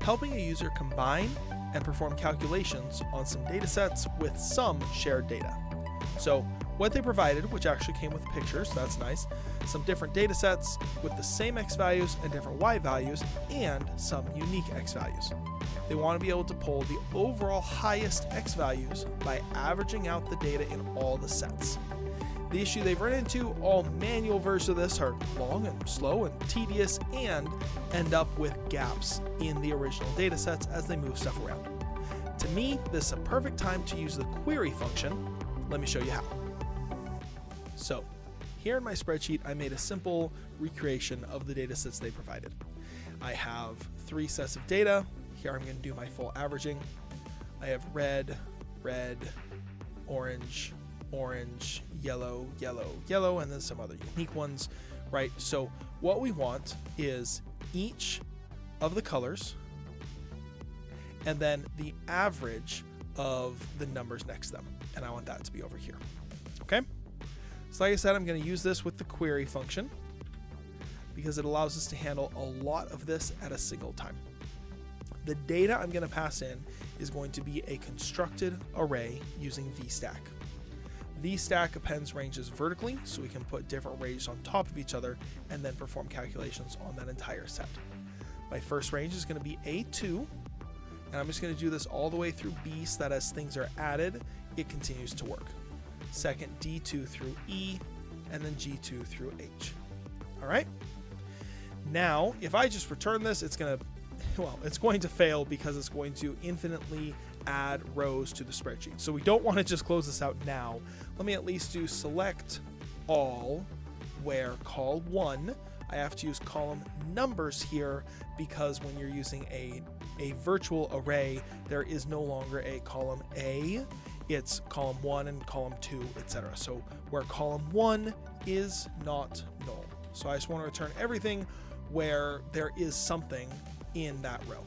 helping a user combine and perform calculations on some data sets with some shared data. So what they provided, which actually came with pictures, that's nice, some different data sets with the same x values and different y values, and some unique x values. They want to be able to pull the overall highest x values by averaging out the data in all the sets. The issue they've run into, all manual versions of this are long and slow and tedious and end up with gaps in the original data sets as they move stuff around. To me, this is a perfect time to use the query function. Let me show you how. So here in my spreadsheet, I made a simple recreation of the data sets they provided. I have 3 sets of data. Here I'm going to do my full averaging. I have red, red, orange, orange, yellow, yellow, yellow, and then some other unique ones, right? So what we want is each of the colors and then the average of the numbers next to them. And I want that to be over here. Okay? So like I said, I'm going to use this with the query function because it allows us to handle a lot of this at a single time. The data I'm going to pass in is going to be a constructed array using VSTACK. VSTACK appends ranges vertically, so we can put different ranges on top of each other and then perform calculations on that entire set. My first range is going to be A2, and I'm just going to do this all the way through B so that as things are added, it continues to work. Second, D2 through E, and then G2 through H. All right? Now, if I just return this, it's going to fail because it's going to infinitely add rows to the spreadsheet. So we don't want to just close this out now. Let me at least do select all, where col1, I have to use column numbers here because when you're using a virtual array, there is no longer a column A, it's column 1 and column 2, etc. So where column 1 is not null. So I just want to return everything where there is something in that row.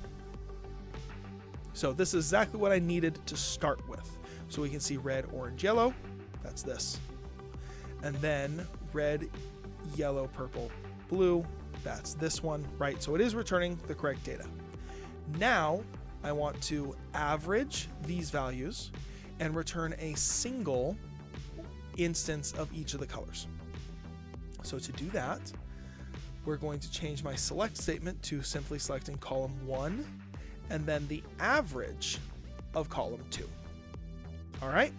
So this is exactly what I needed to start with. So we can see red, orange, yellow, that's this. And then red, yellow, purple, blue, that's this one, right? So it is returning the correct data. Now I want to average these values and return a single instance of each of the colors. So to do that, we're going to change my select statement to simply selecting column 1 and then the average of column 2. All right.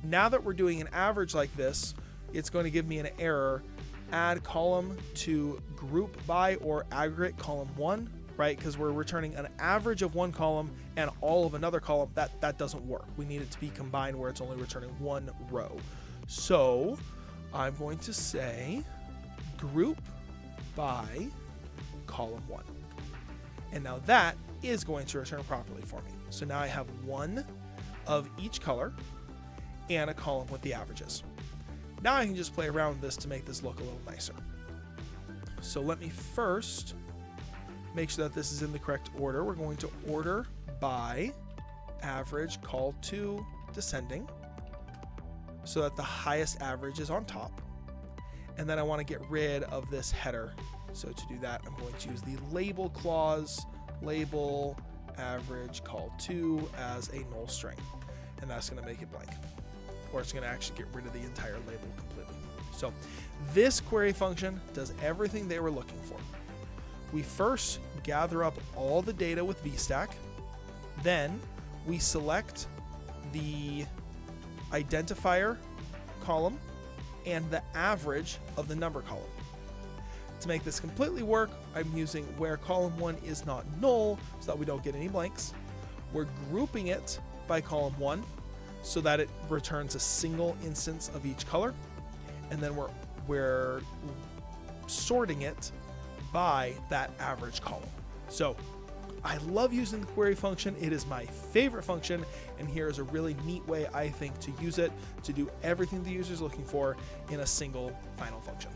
Now that we're doing an average like this, it's going to give me an error. Add column to group by or aggregate column 1, right? Because we're returning an average of one column and all of another column. That doesn't work. We need it to be combined where it's only returning one row. So I'm going to say group by column 1. And now that is going to return properly for me. So now I have one of each color and a column with the averages. Now I can just play around with this to make this look a little nicer. So let me first make sure that this is in the correct order. We're going to order by average col2 descending so that the highest average is on top. And then I want to get rid of this header. So to do that, I'm going to use the label clause, label average col2 as a null string. And that's going to make it blank. Or it's going to actually get rid of the entire label completely. So this query function does everything they were looking for. We first gather up all the data with VSTACK. Then we select the identifier column and the average of the number column. To make this completely work, I'm using where column 1 is not null so that we don't get any blanks. We're grouping it by column 1 so that it returns a single instance of each color. And then we're sorting it by that average column. So I love using the query function. It is my favorite function, and here is a really neat way, I think, to use it to do everything the user is looking for in a single final function.